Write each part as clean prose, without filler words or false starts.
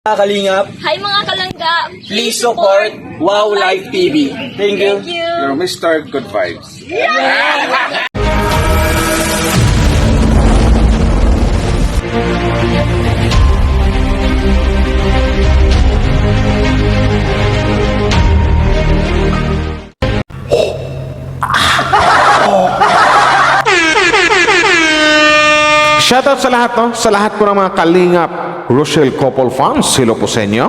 Mga kalingap, Hi mga kalangga! please support Wow Live TV. Thank you. Thank you! You're Mr. Good Vibes. Shoutout sa lahat, no? Sa lahat po ng mga kalingap Rochelle Couple fans. Hello po sa inyo.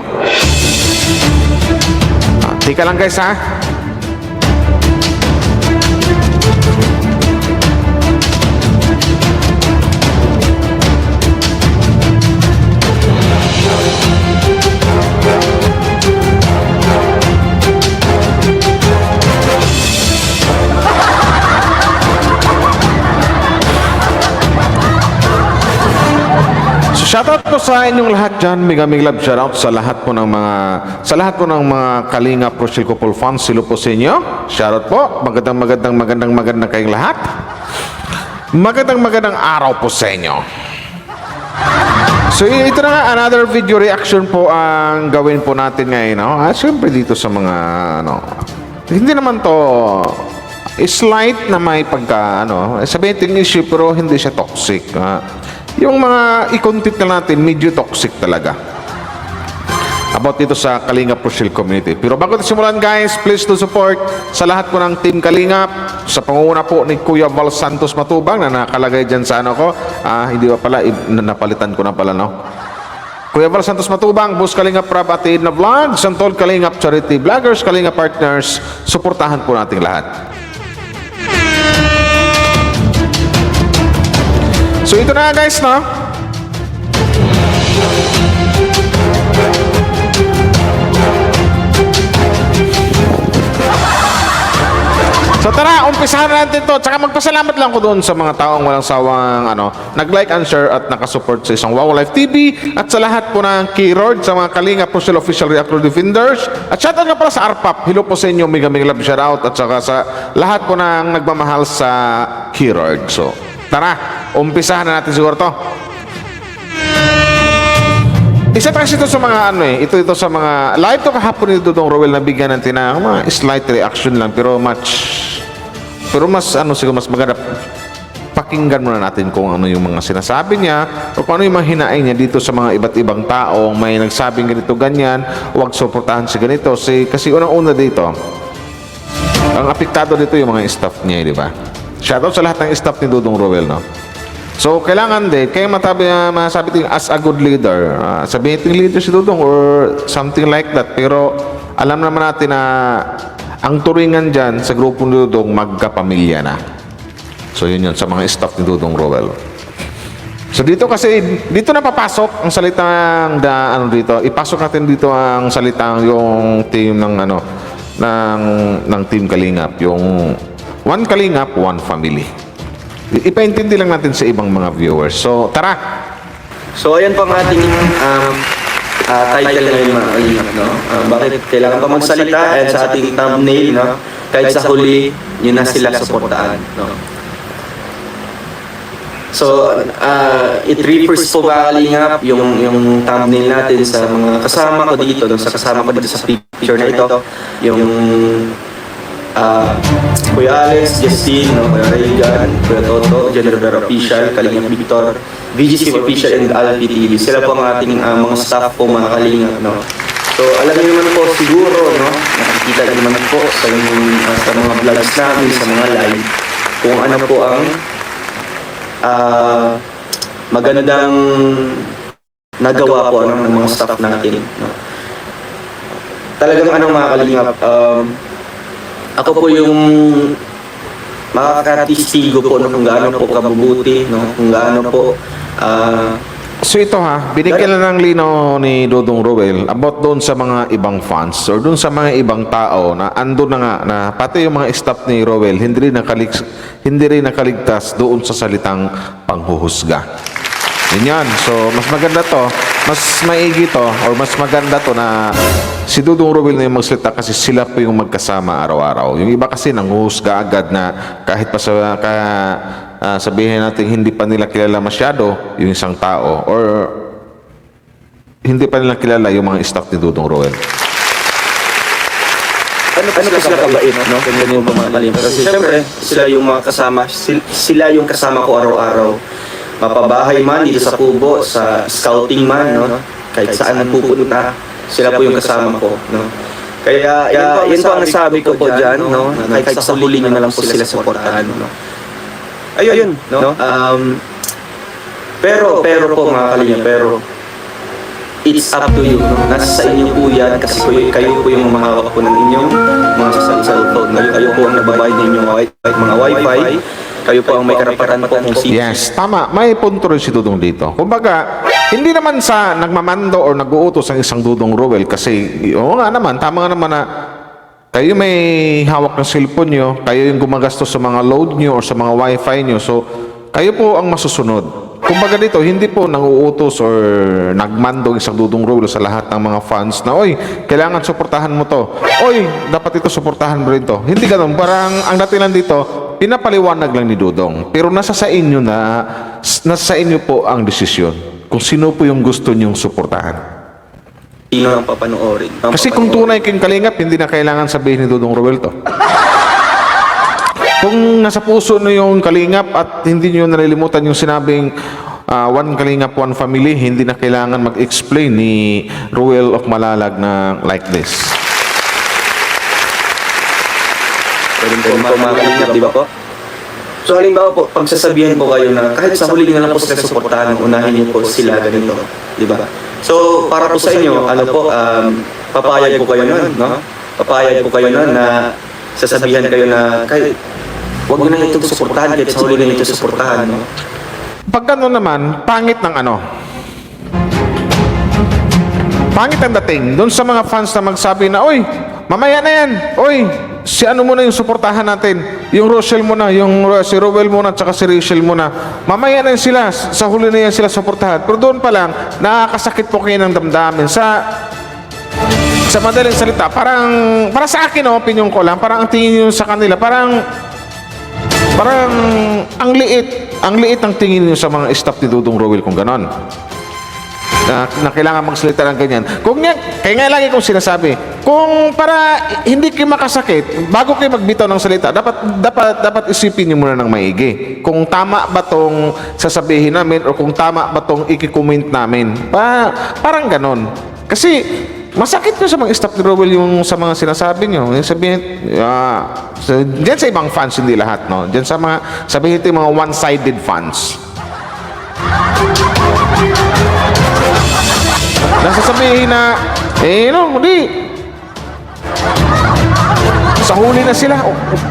Tika lang guys, ha? Shoutout po sa inyong lahat dyan. Mega love shoutout sa lahat po ng mga Kalingap Rochelle Couple fans. Silo po sa inyo. Shoutout po. Magandang kayong lahat. Magandang araw po sa inyo. So ito na nga, another video reaction po ang gawin po natin ngayon, no? Siyempre dito sa mga hindi naman to slight na may pagka sabihin natin issue pero hindi siya toxic. Yung mga i-content na natin, medyo toxic talaga. About dito sa Kalingap Rochelle community. Pero bago ito simulan guys, please to support sa lahat po ng Team Kalingap. Sa pangunguna po ni Kuya Val Santos Matubang na nakalagay dyan sa ko. Hindi ba pala, napalitan ko na pala, no? Kuya Val Santos Matubang, Boss Kalingap Rab at na Vlog, Santol Kalingap Charity Vloggers, Kalingap Partners, suportahan po nating lahat. So ito na guys, no? So tara, umpisahan natin to. Tsaka magpasalamat lang ko doon sa mga taong walang sawang nag-like and share at nakasupport sa isang Wow Live TV at sa lahat po ng keyword sa mga Kalingap Rochelle Official Reactor Defenders at shoutout nga pala sa RPAP. Hello po sa inyo, mega love shoutout at saka sa lahat po ng nagmamahal sa keyword. So tara, umpisahan na natin siguro to. Isa kasi ito sa mga ito sa mga live to kahapon ni Dodong Rowell na bigyan natin ng mga slight reaction lang pero mas siguro mas maganda pakinggan muna natin kung ano yung mga sinasabi niya o kung ano yung mga hinaing niya dito sa mga iba't ibang tao. May nagsabing ganito ganyan, huwag suportahan si ganito kasi unang-una dito ang apektado dito yung mga staff niya, di ba? Shoutout sa lahat ng staff ni Dodong Rowell, no? So, kailangan din, kaya masabi ito as a good leader. Sabihin ito leader si Dodong or something like that. Pero, alam naman natin na ang turingan dyan sa grupo ni Dodong magkapamilya na. So, yun sa mga staff ni Dodong Rowell. So, dito kasi, dito na papasok ang salitang, dito. Ipasok natin dito ang salitang yung team ng Team Kalingap. Yung One Kalingap, One Family. Ipaintindi lang natin sa ibang mga viewers. So, tara! So, ayan po ang ating title ngayon mga kalingap, no? Bakit kailangan pa magsalita? Ayan sa ating thumbnail, no? Kahit sa huli, yun na sila suportaan, no? So, it refers po ba kalingap yung thumbnail natin sa mga kasama ko dito, no? Sa kasama ko dito sa picture na ito, yung Kuya Alex, Justine, Kuya Reagan, Kuya Toto, General Official, Kalingap Victor, VGC Official, and Alpi TV. Sila po ang ating mga staff po, mga Kalingap, no? So, alam niyo naman po siguro, no? Nakikita niyo naman po sa mga vlogs namin, sa mga live, kung ano po ang magandang nagawa po ng mga staff natin, no? Talagang mga Kalingap, ako po yung makakatistigo po kung gaano po kabubuti, no? Kung gaano po So ito binigyan lang ng linaw ni Dodong Rowell about doon sa mga ibang fans or doon sa mga ibang tao na andun na nga na pati yung mga staff ni Rowell hindi rin nakaligtas doon sa salitang panghuhusga. Yan. So, mas maganda to, mas maigi to, or mas maganda to na si Dodong Rowell na yung magsalita kasi sila po yung magkasama araw-araw. Yung iba kasi nanguhusga agad na kahit pa sabihin natin hindi pa nila kilala masyado yung isang tao or hindi pa nila kilala yung mga staff ni Dudong Roel. Ano pa sila kabait, no? Ganyan yung mga kalinga. Kasi syempre, sila yung mga kasama, sila yung kasama ko araw-araw. Mapabahay man, dito sa kubo, sa scouting man, no? Kahit saan pupunta, sila po yung kasama ko, no? Kaya yun po ang nasabi ko po dyan, no? Kahit sa huli nyo na lang po sila supportahan, no? Ayun, no? Pero po mga kalinga, pero it's up to you, no? Nasa sa inyo po yan kasi kayo po yung mahawak po ng inyong mga cellphone. Kayo po ang nababayad ng inyong mga wifi. Kayo po ang may karapatan po kung sino. Yes, tama. May punto rin si Dudong dito. Kumbaga, hindi naman sa nagmamando o nag-uutos ang isang Dudong Roel kasi, oo nga naman, tama nga naman na kayo may hawak ng cellphone nyo, kayo yung gumagastos sa mga load nyo o sa mga wifi nyo, so kayo po ang masusunod. Kumbaga dito, hindi po nang-uutos or nagmando ang isang Dudong Roel sa lahat ng mga fans na, oy, kailangan suportahan mo to. Oy, dapat ito suportahan mo rin to. Hindi ganun. Parang ang dating lang dito, pinapaliwanag lang ni Dudong. Pero nasa sa inyo po ang desisyon kung sino po yung gusto nyong suportahan. Sino ang papanoorin. Kasi kung tunay kayong kalingap, hindi na kailangan sabihin ni Dudong Roel to. Kung nasa puso nyo yung kalingap at hindi nyo nalilimutan yung sinabing one kalingap, one family, hindi na kailangan mag-explain ni Roel of Malalag na like this. Pwede po mga kalingap, di ba po? So halimbawa po, pagsasabihan po kayo na kahit sa huli na lang po sila suportahan, unahin niyo po sila ganito, di ba? So para po sa inyo, ano po, papayag po kayo nun, no? Papayag po kayo nun na sasabihan kayo na kahit huwag mo na itong suportahan kahit sa huli na ito suportahan, no? Pag gano'n naman, pangit ng ano? Pangit ang dating doon sa mga fans na magsabi na, oy, mamaya na yan, oy, si ano muna yung suportahan natin, yung Rochelle muna, yung si Roel muna, tsaka si Rachel muna, mamaya na yan sila, sa huli na yan sila suportahan. Pero doon pa lang, nakakasakit po kayo ng damdamin. Sa madaling salita, para sa akin, opinion ko lang, parang ang tingin nyo sa kanila, parang ang liit ang tingin niyo sa mga staff ni Dudong Roel kung ganon. Na kailangan magsalita ng ganyan. Kaya nga lagi kong sinasabi, kung para hindi kayo makasakit, bago kayo magbitaw ng salita, dapat isipin niyo muna ng maigi. Kung tama ba tong sasabihin namin o kung tama ba tong i-comment namin. Parang ganon. Kasi masakit nyo sa mga staff ni Roel yung sa mga sinasabi nyo. Yung sabihin, diyan sa ibang fans, hindi lahat, no? Diyan sa mga, sabihin ito yung mga one-sided fans. Nasasabihin na, hindi. Sa huli na sila,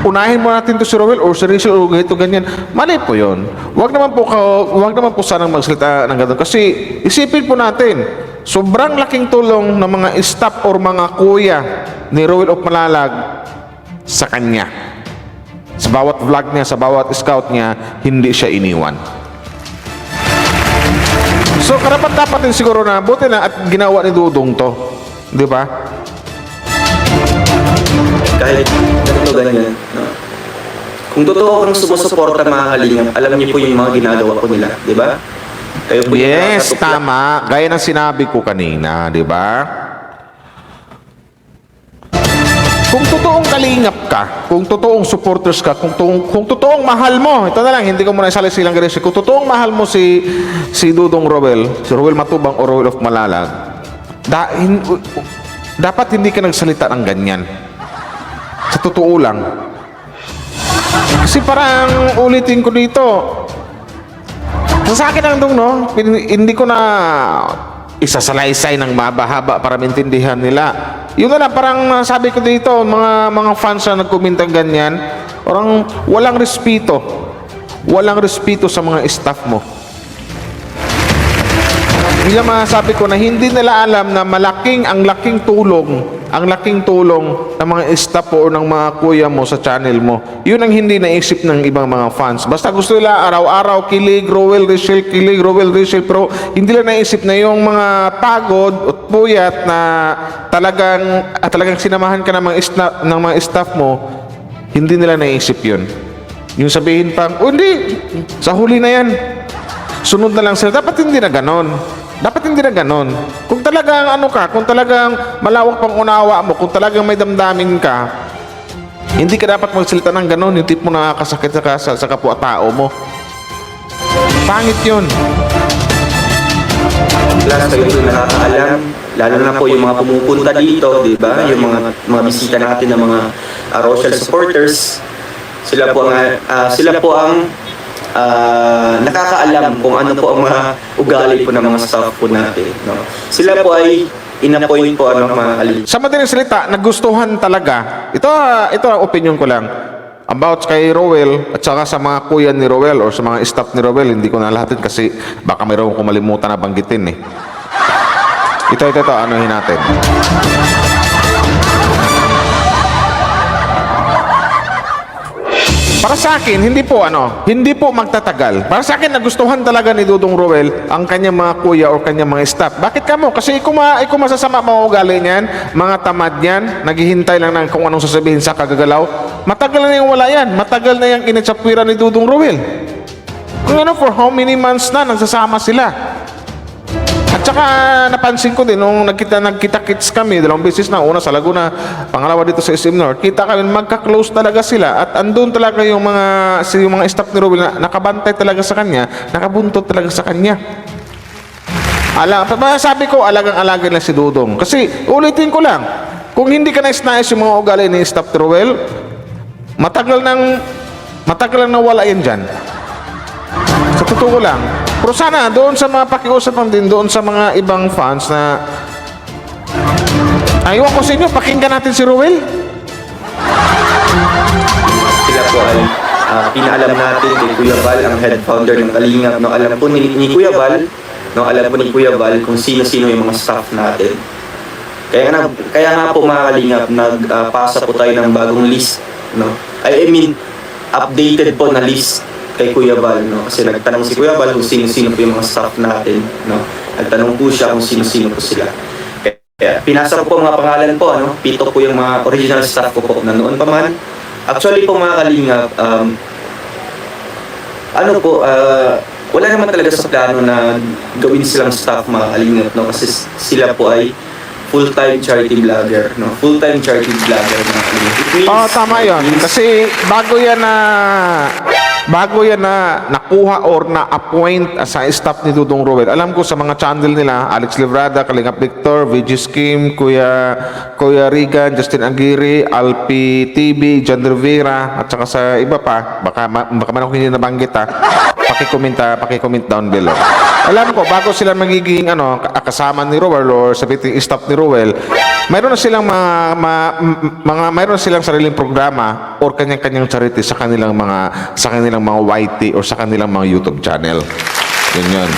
unahin mo natin to si Roel or si Rachel o ganito, ganyan. Mali po yun. Huwag naman po sanang magsalita ng ganito. Kasi isipin po natin, sobrang laking tulong ng mga staff or mga kuya ni Roel of Malalag sa kanya. Sa bawat vlog niya, sa bawat scout niya, hindi siya iniwan. So, karapat-dapat din siguro na buti na at ginawa ni Dudong to. Di ba? Kahit ganito ganyan, no? Kung totoo kang sumusuporta mga kalingap, alam niyo po yung mga ginagawa ko nila, di ba? Kayo po Yes, tama. Gaya ng sinabi ko kanina, di ba? Kung totoong kalingap ka, kung totoong supporters ka, kung totoong mahal mo, ito na lang, hindi ko muna isali silang ganito. Kung totoong mahal mo si Dudong Roel, si Roel Matubang o Roel of Malalag, dapat hindi ka nagsalita ng ganyan. Sa totoo lang. Kasi parang ulitin ko dito, sa akin lang dong, no? Hindi ko na isasalaysay ng mahaba-haba para maintindihan nila. Yun na lang, parang sabi ko dito, mga fans na nagkommentang ganyan, parang walang respeto. Walang respeto sa mga staff mo. Bilang masasabi ko na hindi nila alam na ang laking tulong ng mga staff o ng mga kuya mo sa channel mo. Yun ang hindi naisip ng ibang mga fans. Basta gusto nila araw-araw kilig, Roel, Rachel, kilig, Roel, Rachel, pero hindi nila naisip na yung mga pagod at puyat na talagang sinamahan ka ng mga staff mo, hindi nila naisip yun. Yung sabihin pang, hindi, sa huli na yan. Sunod na lang sila. Dapat hindi na ganon. Kung talagang ano ka, kung talagang malawak pang unawa mo, kung talagang may damdamin ka, hindi ka dapat magsalita ng ganon, yung tipo na nakakasakit sa kapwa-tao mo. Pangit yun. Plus, kayo po nakakaalam, lalo na po yung mga pumupunta dito, di ba? Yung mga bisita natin ng mga Rochelle supporters, sila po ang nakakaalam kung ano po ang mga ugali po ng mga staff po natin. No? Sila po ay in-appoint po mga kalingap. Sa madaling salita, nagustuhan talaga. Ito ang opinion ko lang. About kay Rowell at saka sa mga kuya ni Rowell or sa mga staff ni Rowell, hindi ko na lahatin kasi baka mayroon kong malimutan na banggitin eh. Ito, anuhin natin. Para sa akin, hindi po magtatagal. Para sa akin, nagustuhan talaga ni Dudong Rowell ang kanyang mga kuya o kanyang mga staff. Bakit ka mo? Kasi kung masasama mga ugali niyan, mga tamad niyan, naghihintay lang ng kung anong sasabihin sa kagagalaw, matagal na yung wala yan. Matagal na yung initsapwira ni Dudong Rowell. Kung for how many months na nagsasama sila. At saka napansin ko din nung nagkita-kits kami, 2 beses na, una sa Laguna, pangalawa dito sa SM North, kita kami magka-close talaga sila at andun talaga yung mga staff ni Rowell na nakabantay talaga sa kanya, nakabuntot talaga sa kanya. Sabi ko, alagang-alaga na si Dudong. Kasi ulitin ko lang, kung hindi ka nais-nais yung mga ugali ni staff ni Rowell, matagal nang nawala yan dyan. Sa totoo lang. Pero sana, doon sa mga pakiusapan din, doon sa mga ibang fans na aywan ko sa inyo, pakinggan natin si Rowell. Sila po ay pinaalam natin kay Kuya Val, ang head founder ng Kalingap. No, alam po ni Kuya Val, kung sino-sino yung mga staff natin. Kaya nga po mga Kalingap, nagpasa po tayo ng bagong list. No? I mean, updated po na list kay Kuya Val, no? Kasi nagtanong si Kuya Val kung sino-sino po yung mga staff natin, no? Nagtanong po siya kung sino-sino po sila. Kaya pinasa ko po mga pangalan po, 7 po yung mga original staff ko po na noon pa man. Actually po mga Kalingap, wala naman talaga sa plano na gawin silang staff mga Kalingap, no? Kasi sila po ay full-time charity vlogger, no? Full-time charity vlogger mga Kalingap. Tama yun. Kasi bago yan na nakuha or na-appoint sa staff ni Dudong Rowell, alam ko sa mga channel nila, Alex Livrada, Kalingap Victor, VG Skim, Kuya Regan, Justin Aguirre, Alpi TV, John Rivera, at saka sa iba pa, baka man ako hindi nabanggit paki-comment down below. Alam ko, bago sila magiging kasama ni Rowell or sabihin staff ni Rowell, mayroon na silang mayroon na silang sariling programa or kanyang-kanyang charity sa kanilang mga YT or sa kanilang mga YouTube channel. Yun.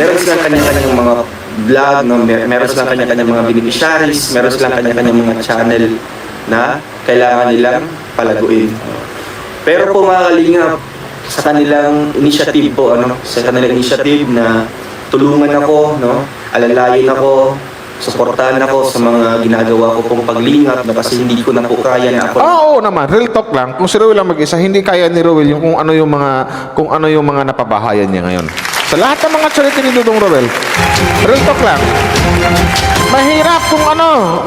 Meron silang kanya-kanyang mga vlog, no? Meron silang kanya-kanyang mga beneficiaries, meron silang kanya-kanyang mga channel na kailangan nilang palaguin. Pero po mga Kalingap, sa kanilang initiative po, na tulungan ako, no? Alalayin ako, suportahan ako sa mga ginagawa ko pong paglingap na kasi hindi ko na po kaya na ako. Oo naman, real talk lang. Kung si Rowell lang mag-isa, hindi kaya ni Rowell yung kung ano yung mga napabahayan niya ngayon. Sa lahat ng mga charity ni Dudong Rowell, real talk lang.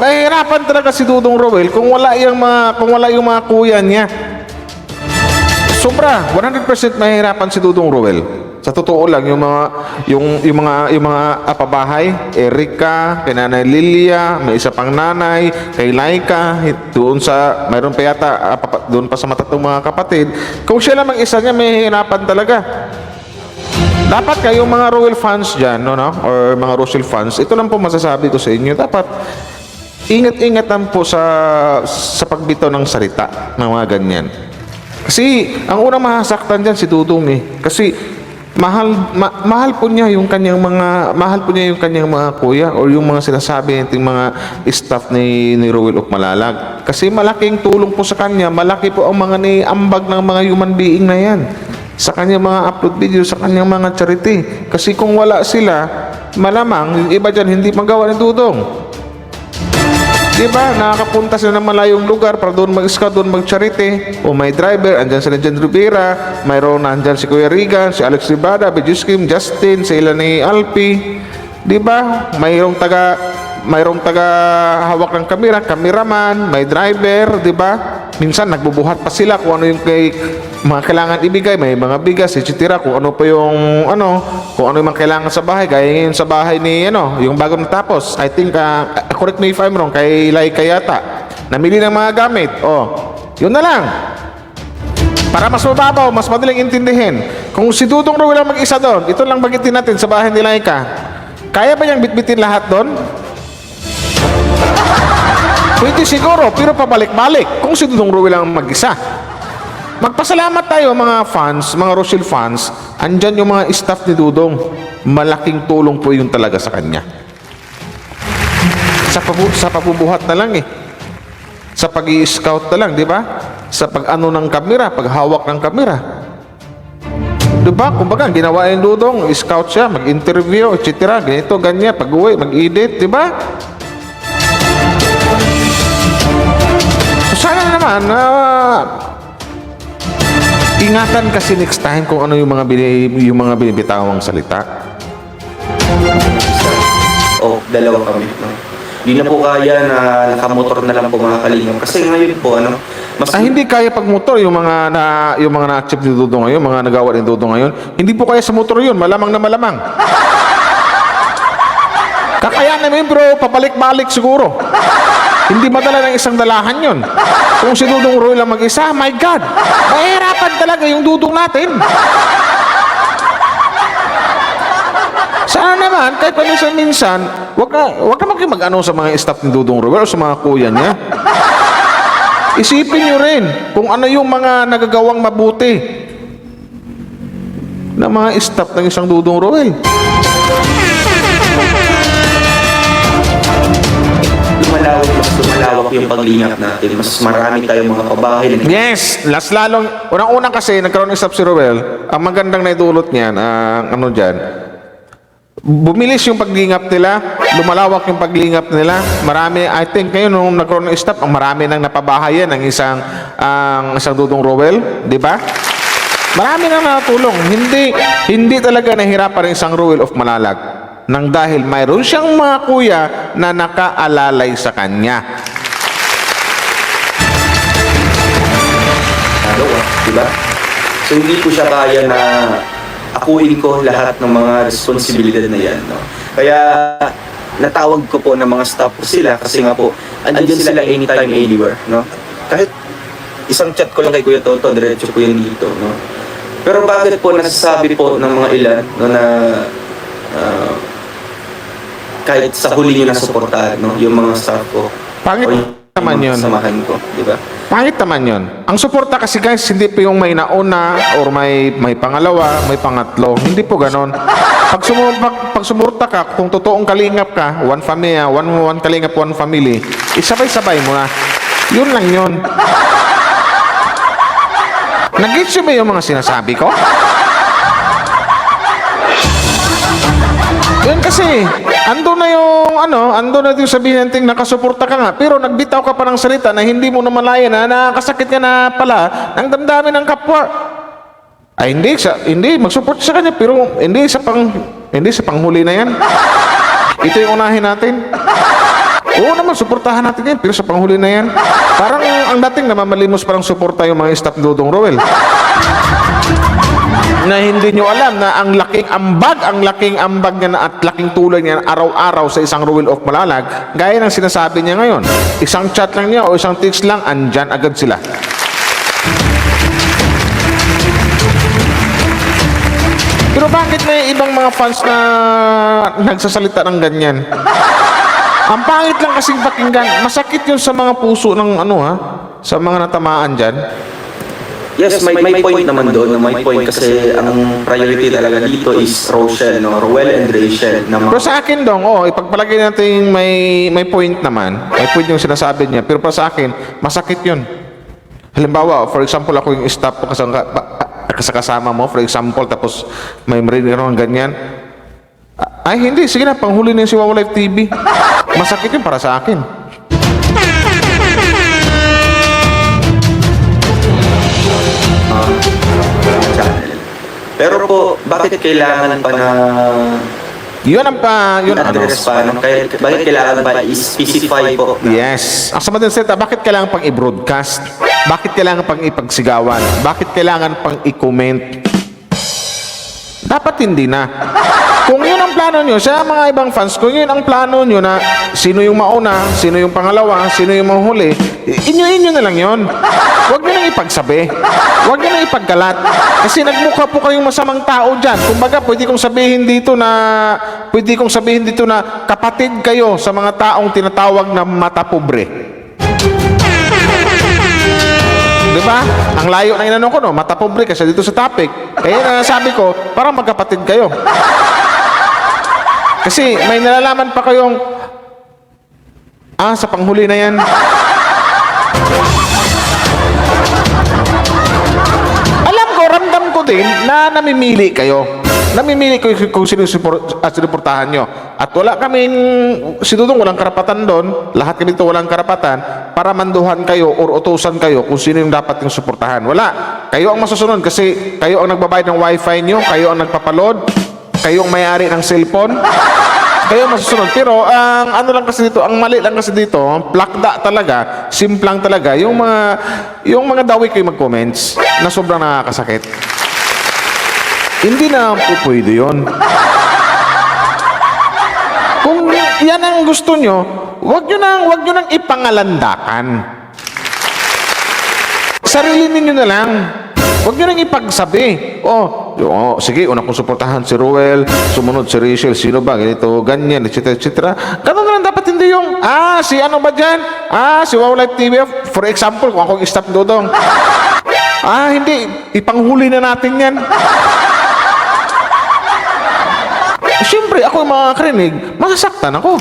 Mahirapan talaga si Dudong Rowell kung wala yung mga kuya niya. Sobra, 100% mahirapan si Dudong Rowell. Sa totoo lang, yung mga apabahay, Erica, kay Nanay Lilia, may isa pang nanay, kay Laika, mayroon pa yata, doon pa sa matatong mga kapatid. Kung siya lang mag-isa niya, may hirapan talaga. Dapat kayong mga Rowell fans dyan, or mga Rochelle fans, ito lang po masasabi ko sa inyo, dapat ingat-ingat lang po sa pagbitaw ng salita, ng mga ganyan. Kasi, ang unang mahasaktan dyan si Dudong Kasi, mahal po niya yung kanyang mga kuya or yung mga sinasabi ng mga staff ni Rowell of Malalag. Kasi malaking tulong po sa kanya, malaki po ang mga niambag ng mga human being na yan. Sa kanyang mga upload video, sa kanyang mga charity. Kasi kung wala sila, malamang yung iba dyan hindi magawa ni Dudong. Di ba? Nakakapunta sila ng malayong lugar para doon mag-scout, doon mag-charity. O may driver, andyan si Jen Rivera, mayroon andyan si Kuya Regan, si Alex Ribada, Bejus Kim, Justin, si Ilani Alpi. Di ba? Mayroong taga hawak ng kamera, cameraman, may driver, di ba? Minsan nagbubuhat pa sila kung ano yung mga kailangan ibigay, may mga bigas, etc. Kung ano pa yung kung ano yung mga kailangan sa bahay, gaya ngayon sa bahay ni yung bago natapos. I think correct me if I'm wrong, kay Laika yata. Namili ng mga gamit. Oh, yun na lang. Para mas mababaw, mas madaling intindihin. Kung si Dudong Roel lang mag-isa doon, ito lang bagitin natin sa bahay ni Laika. Kaya ba niyang bitbitin lahat doon? Pwede siguro, pero pabalik-balik kung si Dudong Roel lang mag-isa. Magpasalamat tayo mga fans, mga Rochelle fans, andyan yung mga staff ni Dudong. Malaking tulong po yun talaga sa kanya. Sa pabubuhat na lang sa pag-i-scout na lang, di ba? Sa pag-ano ng kamera, paghawak ng kamera. Di ba? Kumbaga, ginawa yung Dudong, scout siya, mag-interview, etc. Ganito, ganyan, pag-uwi, mag-edit, di ba? So, sana naman, ingatan kasi next time kung ano yung mga binibitawang salita. Dalawa kami. No? Hindi na po kaya na nakamotor na lang po mga kalingap. Kasi ngayon po, mas... hindi kaya pag motor yung mga na-achieve ni Dudong ngayon, mga nagawa ni Dudong ngayon. Hindi po kaya sa motor yun, malamang na malamang. Kakayanan namin bro, pabalik-balik siguro. Hindi madala ng isang dalahan yun. Kung si Dudong Roel lang mag-isa, my God, mahirapan talaga yung Dudong natin. Sana naman, kahit paminsan-minsan, wag naman kayo mag-ano sa mga staff ni Dudong Roel o sa mga kuya niya. Isipin nyo rin kung ano yung mga nagagawang mabuti na mga staff ng isang Dudong Roel. Lumalawak yung paglingap natin. Mas marami tayong mga pabahay. Yes, lalong, unang-unang kasi nagkaroon ng staff si Roel, ang magandang naidulot niyan, bumilis yung paglingap nila, lumalawak yung paglingap nila. Marami, I think ngayon nung nagkaroon ng staff, ang marami nang napabahayan ng isang Dudong Roel, di ba? Marami nang natulong. Hindi talaga nahirapan ng isang Roel of Malalag. Nang dahil mayroon siyang mga kuya na nakaalalay sa kanya. Diba? So hindi ko siya kaya na akuin ko lahat ng mga responsibilidad na yan. No? Kaya natawag ko po ng mga staff ko sila kasi nga po, andyan sila anytime, anywhere. No? Kahit isang chat ko lang kay Kuya Toto, diretso ko yan dito. No? Pero bakit po nasasabi po ng mga ilan no, na kahit sa huli nyo nasuportahan, no? Yung mga staff ko. Pangit naman yun. Samahan ko, di ba? Pangit naman yun. Ang suporta kasi guys, hindi po yung may nauna or may pangalawa, may pangatlo. Hindi po ganon. Pag sumurta ka, kung totoong kalingap ka, one family, one kalingap, one family, isabay-sabay mo na. Yun lang yun. Nag-gets ba yung mga sinasabi ko? Yun kasi, ando na yung sabihin natin nakasuporta ka nga, pero nagbitaw ka pa ng salita na hindi mo naman layan na nakakasakit ka na pala ng damdamin ng kapwa. Ay hindi mag-support sa kanya, pero hindi sa panghuli na yan. Ito yung unahin natin. Oo naman, suportahan natin yan, pero sa panghuli na yan. Parang ang dating namamalimos parang suporta yung mga staff ni Dudong Roel. Na hindi nyo alam na ang laking ambag niya na at laking tulong niya araw-araw sa isang Roel of Malalag, gaya ng sinasabi niya ngayon. Isang chat lang niya o isang text lang, andyan agad sila. Pero bakit may ibang mga fans na nagsasalita ng ganyan? Ang pangit lang kasing pakinggan. Masakit yun sa mga puso ng sa mga natamaan dyan. Yes, may point naman doon. May point kasi ang priority talaga dito is Rochelle, no? Roel and Rachel. Pero sa akin dong, ipagpalagay natin may point naman. May point yung sinasabi niya. Pero para sa akin, masakit yun. Halimbawa, for example, ako yung staff ko kasama mo, for example, tapos may marinig ng ganyan. Ay, hindi. Sige na, panghuli na yung si Wawa Live TV. Masakit yun para sa akin. bakit kailangan pa na Yun ang address pa, no? Bakit kailangan pa i-specify po? Yes. Ang sama din salita, bakit kailangan pang i-broadcast? Bakit kailangan pang ipagsigawan? Bakit kailangan pang i-comment? Dapat hindi na. Kung yun ang plano nyo, sa mga ibang fans, kung yun ang plano nyo na sino yung mauna, sino yung pangalawa, sino yung mahuli, inyo na lang yun. Huwag nyo nang ipagsabi. Huwag nyo nang ipagkalat. Kasi nagmukha po kayong masamang tao dyan. Kumbaga, pwede kong sabihin dito na kapatid kayo sa mga taong tinatawag na mata pobre. Diba? Ang layo na inanong ko, no? Mata pobre kasi dito sa topic. Kaya sabi ko, parang magkapatid kayo. Kasi may nalalaman pa kayong, sa panghuli na yan. Alam ko, ramdam ko din na namimili kayo. Namimili ko kung sino sinuportahan nyo. At wala kaming, si Dudong walang karapatan doon, lahat kami dito walang karapatan para manduhan kayo or utusan kayo kung sino yung dapat yung suportahan. Wala. Kayo ang masusunod kasi kayo ang nagbabayad ng wifi nyo, kayo ang nagpapaload, kayo ang may-ari ng cellphone, kayo ang masusunod. Pero ang ano lang kasi dito, ang mali lang kasi dito, plakda talaga, simplang talaga, yung mga dawi kayo mag-comments na sobrang nakakasakit. Hindi na po pwede yun. Kung yan ang gusto nyo, wag nyo nang ipangalandakan. Sarili ninyo na lang. Huwag nyo nang ipagsabi. Sige, una kong suportahan si Ruel, sumunod si Rachel, sino ba, ganito, ganyan, etc. Ganun na lang dapat, hindi yung, si ano ba dyan? Si Wow Life TV, for example, kung akong stop Dodong. Hindi, ipanghuli na natin yan. Siyempre, ako yung makakarinig, masasaktan ako.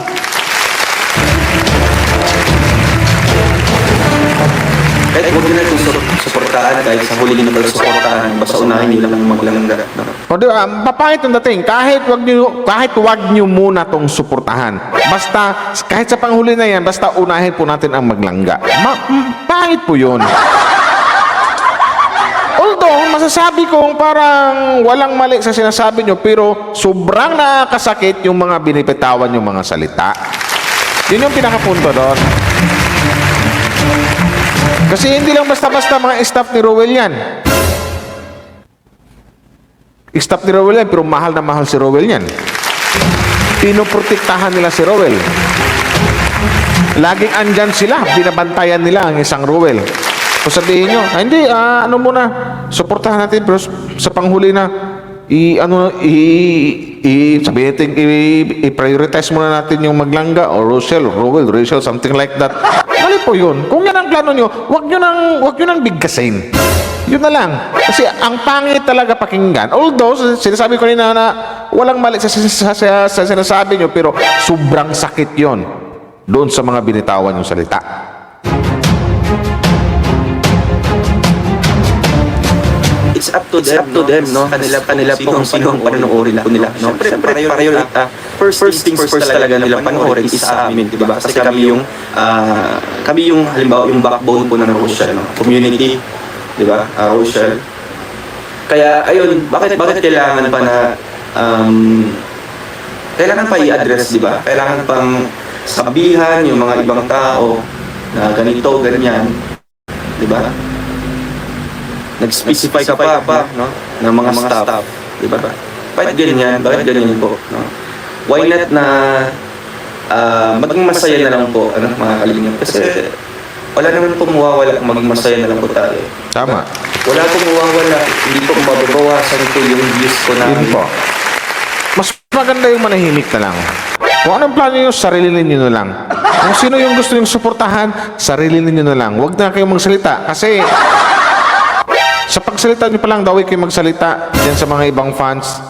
Kahit huwag nyo na itong suportahan, kahit sa huli nyo na pag-suportahan, basta unahin nyo lang maglangga. No? O di ba, papangit yung dating, kahit wag nyo muna tong suportahan. Basta, kahit sa panghuli na yan, basta unahin po natin ang maglangga. Pangit po yun. Although, masasabi kong parang walang mali sa sinasabi nyo, pero sobrang nakakasakit yung mga binipitawan yung mga salita. Yun yung pinakapunto doon. Kasi hindi lang basta-basta mga staff ni Rowell yan. Staff ni Rowell yan, pero mahal na mahal si Rowell yan. Pinoprotektahan nila si Rowell. Laging andyan sila, binabantayan nila ang isang Rowell. So sabihin nyo, hindi, suportahan natin, pero sa panghuli na, sabihin natin, i-prioritize muna natin yung maglangga, o Rowell, Rachel, something like that. Mali po yun. Kung yan ang plano nyo, wag nyo nang bigkasin. Yun na lang. Kasi ang pangit talaga pakinggan. Although, sinasabi ko na walang mali sa sinasabi nyo, pero sobrang sakit yon doon sa mga binitawan yung salita. It's up to them, no? Kanila po kung sino ang panonoodin nila, no? Siyempre, first things first talaga nila panoorin is sa amin, di ba? Kasi kami yung halimbawa, yung backbone po ng Rochelle, no? Community, di ba? Rochelle. Kaya, ayun, bakit kailangan pa na, kailangan pa i-address, di ba? Kailangan pang sabihan yung mga ibang tao na ganito, ganyan, di ba? Nag-specify ka pa no, ng mga staff, di ba? Bakit ganyan po, no? Why not na maging masaya na lang po, mga kalingap? Kasi wala naman po mawawala kung maging masaya na lang po tayo. Tama. Wala po mawawala, hindi po mababawasan po yung views ko na. Yun po. Mas maganda yung manahimik na lang. Kung anong plano nyo, sarili ninyo na lang. Kung sino yung gusto yung suportahan, sarili ninyo na lang. Huwag na kayong magsalita. Kasi sa pagsalita nyo pa lang, daw kayo magsalita dyan sa mga ibang fans.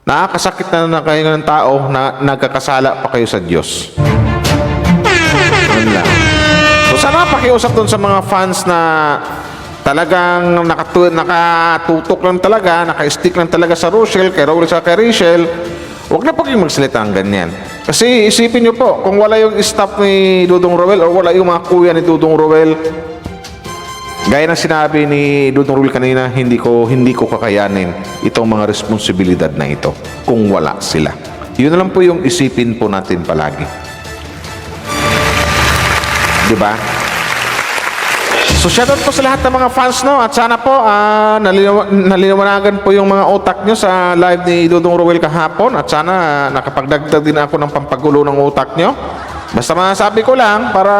Nakakasakit na kayo ng tao na nagkakasala pa kayo sa Diyos. Ano lang. So sana pakiusap doon sa mga fans na talagang nakatutok lang talaga, naka-stick lang talaga sa Rochelle, kay Rowell sa kay Rachel. Huwag na po kayong magsalita ang ganyan. Kasi isipin nyo po, kung wala yung staff ni Dudong Rowell o wala yung mga kuya ni Dudong Rowell, Gaya ng sinabi ni Dudong Rul kanina, hindi ko kakayanin itong mga responsibilidad na ito kung wala sila. Yun na lang po yung isipin po natin palagi. Diba? So shoutout po sa lahat ng mga fans, no? At sana po naliliwanagan po yung mga utak nyo sa live ni Dudong Ruel kahapon. At sana nakapagdagdag din ako ng pampagulo ng utak nyo. Basta masasabi ko lang para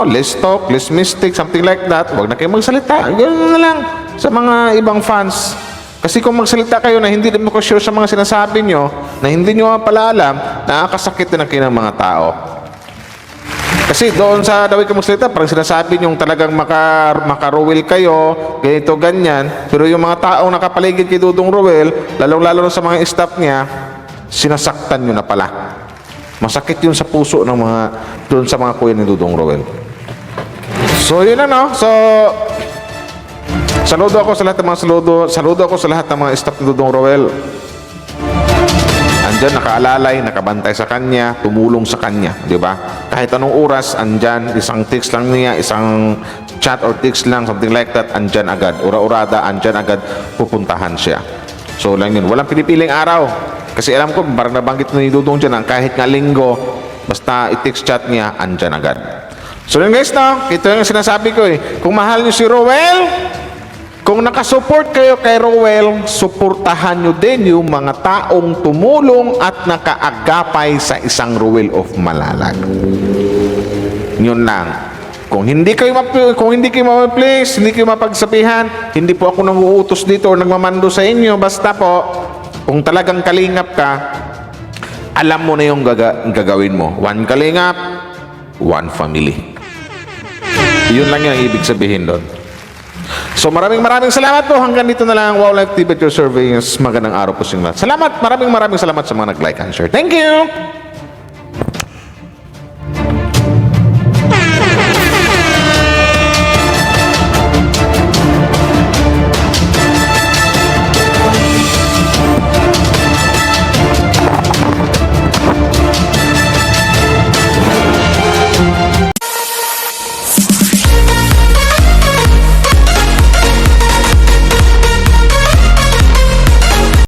less talk, less mistake, something like that. Huwag na kayo magsalita. Ganun na lang sa mga ibang fans. Kasi kung magsalita kayo na hindi mo sure sa mga sinasabi nyo, na hindi nyo pala alam, nakakasakit din ang kayo ng mga tao. Kasi doon sa dawit ka magsalita, parang sinasabi nyo talagang maka-Ruel kayo, ganito, ganyan. Pero yung mga taong nakapaligid kay Dudong Ruel, lalong-lalo sa mga staff niya, sinasaktan nyo na pala. Masakit yun sa puso ng mga doon sa mga kuya ni Dudong Ruel. So yun na, no? So saludo ako sa lahat ng mga staff ni Dudong Ruel. Andyan nakaalalay, nakabantay sa kanya, tumulong sa kanya, di ba? Kahit anong oras, andyan, isang text lang niya, isang chat or text lang, something like that, andyan agad. Ura-urada, andyan agad, pupuntahan siya. So lang yun, walang pinipiling araw. Kasi alam ko, parang nabanggit ni Dudong dyan, kahit nga linggo, basta i-text chat niya, andyan agad. So yun guys, no? Ito yung sinasabi ko eh. Kung mahal niyo si Ruel, kung nakasupport kayo kay Ruel, suportahan nyo din yung mga taong tumulong at nakaagapay sa isang Ruel of Malalag. Yun lang. Kung hindi kayo ma-please, hindi kayo mapagsabihan, hindi po ako nanguutos dito o nagmamando sa inyo, basta po, kung talagang kalingap ka, alam mo na yung gagawin mo. One kalingap, one family. Yun lang yung ibig sabihin doon. So maraming salamat po. Hanggang dito na lang. Wow Life TV at your surveillance. Magandang araw po sa inyo lahat. Salamat. Maraming salamat sa mga nag-like and share. Thank you!